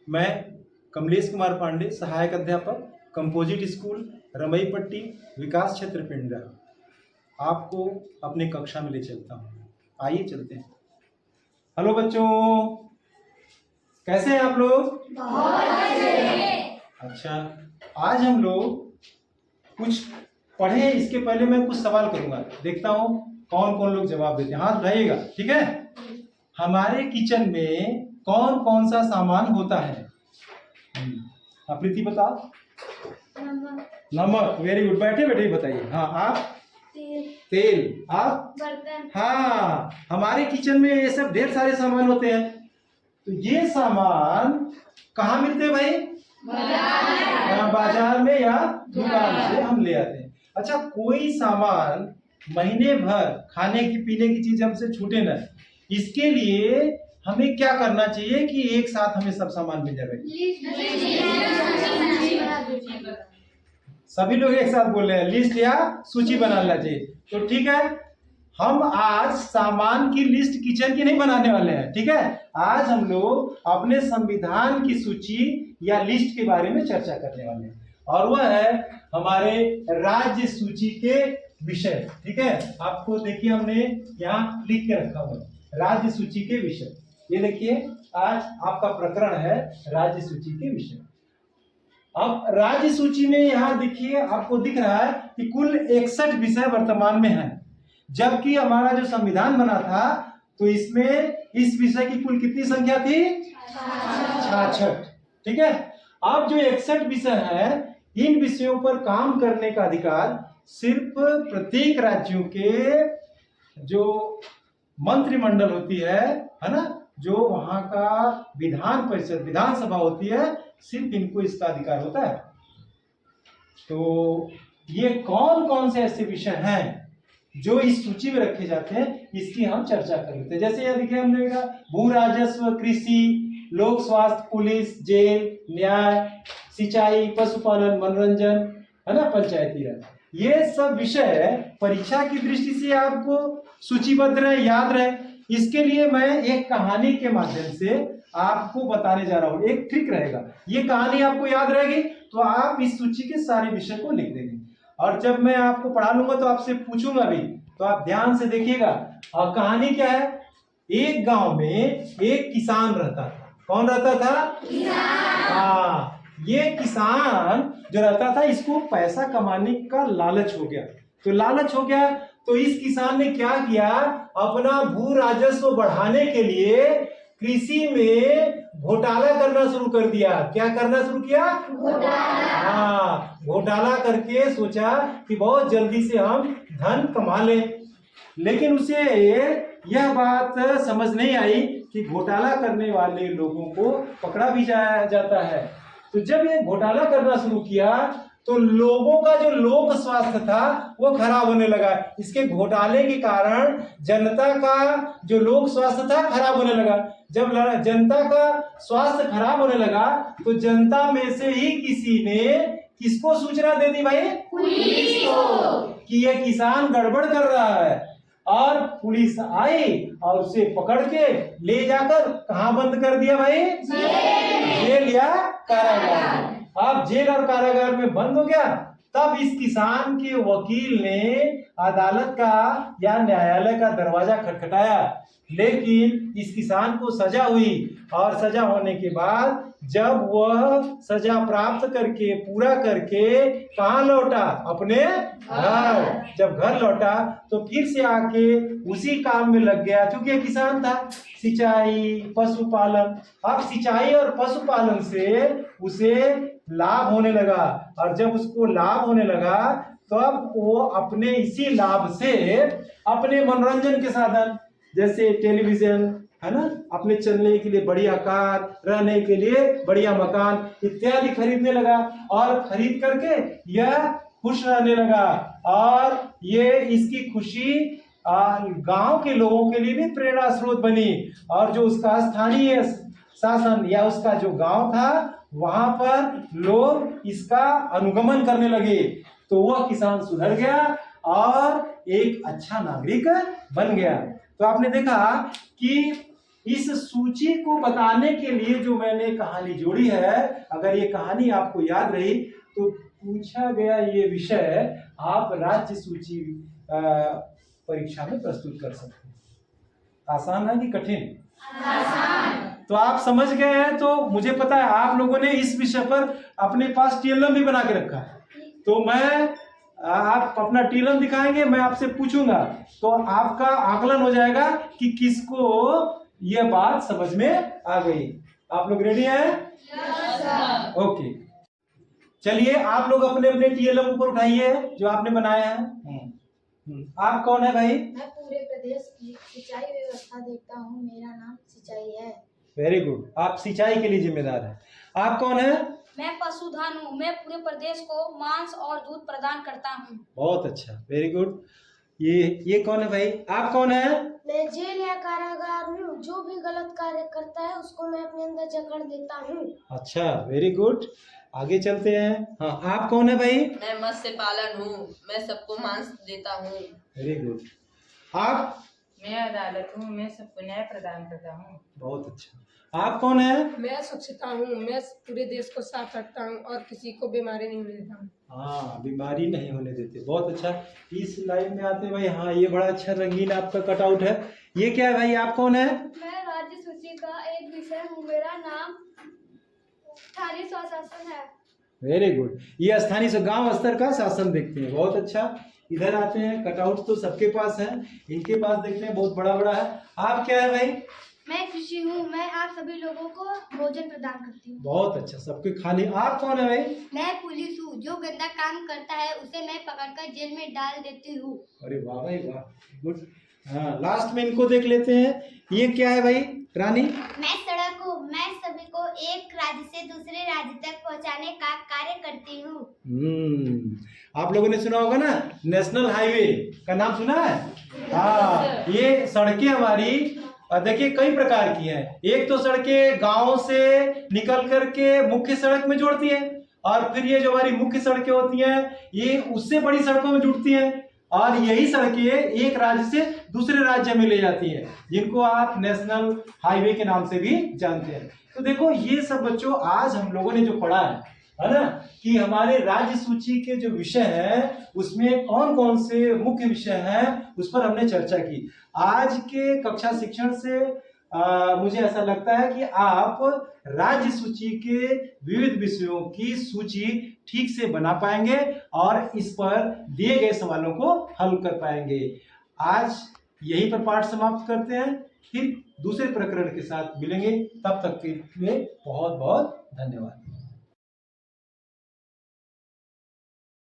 मैं कमलेश कुमार पांडे, सहायक अध्यापक, कंपोजिट स्कूल, रमईपट्टी, विकास क्षेत्र पिंडरा, आपको अपने कक्षा में ले चलता हूँ। आइए चलते हैं। हेलो बच्चों, कैसे हैं आप लोग? बहुत अच्छे। अच्छा, आज हम लोग कुछ पढ़े। इसके पहले मैं कुछ सवाल करूंगा, देखता हूँ कौन कौन लोग जवाब देते हैं। हाथ उठाइएगा, ठीक है? हमारे किचन में कौन कौन सा सामान होता है? प्रीति बताओ। नमक। Very good. बैठे बैठे बताइए। हाँ, आप? तेल। आप? बर्तन। हाँ, हमारे किचन में ये सब ढेर सारे सामान होते हैं। तो ये सामान कहाँ मिलते हैं भाई? बाजार में या दुकान से हम ले आते हैं। अच्छा, कोई सामान महीने भर खाने की पीने की चीज हमसे छूटे ना, इसके लिए हमें क्या करना चाहिए कि एक साथ हमें सब सामान मिल जाए? सभी लोग एक साथ बोल रहे हैं, लिस्ट या सूची बनाना चाहिए। तो ठीक है, हम आज सामान की लिस्ट किचन की नहीं बनाने वाले हैं, ठीक है? आज हम लोग अपने संविधान की सूची या लिस्ट के बारे में चर्चा करने वाले हैं, और वह है हमारे राज्य सूची के विषय। ठीक है, आपको देखिए हमने यहाँ लिख के रखा हुआ है राज्य सूची के विषय। ये देखिए, आज आपका प्रकरण है राज्य सूची के विषय। अब राज्य सूची में यहाँ देखिए, आपको दिख रहा है कि कुल 61 विषय वर्तमान में है, जबकि हमारा जो संविधान बना था तो इसमें इस विषय की कुल कितनी संख्या थी? 66। ठीक है, अब जो 61 विषय है, इन विषयों पर काम करने का अधिकार सिर्फ प्रत्येक राज्यों के जो मंत्रिमंडल होती है ना, जो वहां का विधान परिषद विधानसभा होती है, सिर्फ इनको इसका अधिकार होता है। तो ये कौन कौन से ऐसे विषय हैं जो इस सूची में रखे जाते हैं, इसकी हम चर्चा कर लेते हैं। जैसे यह देखिए, हमने कहा भू राजस्व, कृषि, लोक स्वास्थ्य, पुलिस, जेल, न्याय, सिंचाई, पशुपालन, मनोरंजन, है ना, पंचायती राज। ये सब विषय परीक्षा की दृष्टि से आपको सूचीबद्ध रहे, याद रहे, इसके लिए मैं एक कहानी के माध्यम से आपको बताने जा रहा हूं। एक ट्रिक रहेगा, ये कहानी आपको याद रहेगी तो आप इस सूची के सारे विषय को लिख देंगे, और जब मैं आपको पढ़ा लूंगा तो आपसे पूछूंगा भी, तो आप ध्यान से देखिएगा। और कहानी क्या है? एक गांव में एक किसान रहता था। कौन रहता था? किसान। हाँ, ये किसान जो रहता था, इसको पैसा कमाने का लालच हो गया। तो लालच हो गया तो इस किसान ने क्या किया, अपना भू राजस्व बढ़ाने के लिए कृषि में घोटाला करना शुरू कर दिया। क्या करना शुरू किया? घोटाला। हाँ, घोटाला करके सोचा कि बहुत जल्दी से हम धन कमा लें, लेकिन उसे यह बात समझ नहीं आई कि घोटाला करने वाले लोगों को पकड़ा भी जाता है। तो जब ये घोटाला करना शुरू किया तो लोगों का जो लोक स्वास्थ्य था वो खराब होने लगा। इसके घोटाले के कारण जनता का जो लोक स्वास्थ्य था खराब होने लगा। जब जनता का स्वास्थ्य खराब होने लगा तो जनता में से ही किसी ने किसको सूचना दे दी भाई? पुलिस को, कि ये किसान गड़बड़ कर रहा है। और पुलिस आई और उसे पकड़ के ले जाकर कहाँ बंद कर दिया भाई? जेल या कारागार। अब जेल और कारागार में बंद हो गया। तब इस किसान के वकील ने अदालत का या न्यायालय का दरवाजा खटखटाया, लेकिन इस किसान को सजा हुई, और सजा होने के बाद जब वह सजा प्राप्त करके पूरा करके कहाँ लौटा? अपने घर। जब घर लौटा तो फिर से आके उसी काम में लग गया, क्योंकि किसान था, सिंचाई, पशुपालन। अब सिंचाई और पशुपालन से उसे लाभ होने लगा, और जब उसको लाभ होने लगा तो अब वो अपने इसी लाभ से अपने मनोरंजन के साधन जैसे टेलीविजन, है ना, अपने चलने के लिए बढ़िया कार, रहने के लिए बढ़िया मकान इत्यादि खरीदने लगा, और खरीद करके यह खुश रहने लगा। और ये इसकी खुशी गांव के लोगों के लिए भी प्रेरणा स्रोत बनी, और जो उसका स्थानीय शासन या उसका जो गांव था वहां पर लोग इसका अनुगमन करने लगे। तो वह किसान सुधर गया और एक अच्छा नागरिक बन गया। तो आपने देखा कि इस सूची को बताने के लिए जो मैंने कहानी जोड़ी है, अगर ये कहानी आपको याद रही तो पूछा गया ये विषय आप राज्य सूची परीक्षा में प्रस्तुत कर सकते हैं। आसान है कि कठिन? आसान। तो आप समझ गए हैं। तो मुझे पता है आप लोगों ने इस विषय पर अपने पास टीएलएम भी बना के रखा है, तो मैं आप अपना टीएलएम दिखाएंगे, मैं आपसे पूछूंगा तो आपका आकलन हो जाएगा कि किसको यह बात समझ में आ गई। आप लोग रेडी हैं? Yes sir. ओके, चलिए आप लोग अपने अपने टीएलएम ऊपर उठाइए जो आपने बनाया है। आप कौन है भाई? मैं पूरे प्रदेश की सिंचाई व्यवस्था देखता हूँ, मेरा नाम सिंचाई है। वेरी गुड, आप सिंचाई के लिए जिम्मेदार हैं। आप कौन है? मैं पशुधन हूँ, मैं पूरे प्रदेश को मांस और दूध प्रदान करता हूँ। बहुत अच्छा, वेरी गुड। ये कौन है भाई? आप कौन है? मैं जेल या कारागार हूँ, जो भी गलत कार्य करता है उसको मैं अपने अंदर जकड़ देता हूँ। अच्छा, वेरी गुड, आगे चलते हैं। हाँ, आप कौन है भाई? मैं मत्स्य पालन हूँ, मैं सबको मांस देता हूँ। Very good. आप? मैं अदालत हूँ, मैं सबको न्याय प्रदान करता हूँ। बहुत अच्छा। आप कौन है? मैं स्वच्छता हूँ, मैं पूरे देश को साफ रखता हूँ और किसी को बीमारी नहीं होने देता हूँ। हाँ, बीमारी नहीं होने देते। बहुत अच्छा। इस लाइन में आते भाई। हाँ, ये बड़ा अच्छा रंगीन आपका कटआउट है। ये क्या है भाई? आप कौन है? मैं राज्य सूची का एक विषय हूँ, मेरा नाम स्थानीय स्वशासन है। वेरी गुड, ये स्थानीय से गांव स्तर का शासन देखते हैं। बहुत अच्छा। इधर आते हैं, कटआउट तो सबके पास है, इनके पास देखते हैं बहुत बड़ा बड़ा है। आप क्या है भाई? मैं कृषि हूँ, मैं आप सभी लोगों को भोजन प्रदान करती हूँ। बहुत अच्छा, सबके खाने। आप कौन है भाई? मैं पुलिस हूँ, जो गंदा काम करता है उसे मैं पकड़कर जेल में डाल देती हूँ। अरे वाह भाई वाह, गुड। हाँ, लास्ट में इनको देख लेते हैं। ये क्या है भाई रानी? मैं सड़क हूँ, मैं सभी को एक राज्य से दूसरे राज्य तक पहुँचाने का कार्य करती हूँ। आप लोगों ने सुना होगा ना, नेशनल हाईवे का नाम सुना है? हाँ, ये सड़कें हमारी देखिए कई प्रकार की हैं। एक तो सड़कें गांव से निकल करके मुख्य सड़क में जोड़ती हैं, और फिर ये जो हमारी मुख्य सड़कें होती हैं ये उससे बड़ी सड़कों में जुड़ती हैं, और यही सड़कें एक राज्य से दूसरे राज्य में ले जाती हैं, जिनको आप नेशनल हाईवे के नाम से भी जानते हैं। तो देखो ये सब बच्चों आज हम लोगों ने जो पढ़ा है ना, कि हमारे राज्य सूची के जो विषय हैं उसमें कौन कौन से मुख्य विषय हैं उस पर हमने चर्चा की। आज के कक्षा शिक्षण से मुझे ऐसा लगता है कि आप राज्य सूची के विविध विषयों की सूची ठीक से बना पाएंगे और इस पर दिए गए सवालों को हल कर पाएंगे। आज यहीं पर पाठ समाप्त करते हैं, फिर दूसरे प्रकरण के साथ मिलेंगे। तब तक के लिए बहुत बहुत धन्यवाद।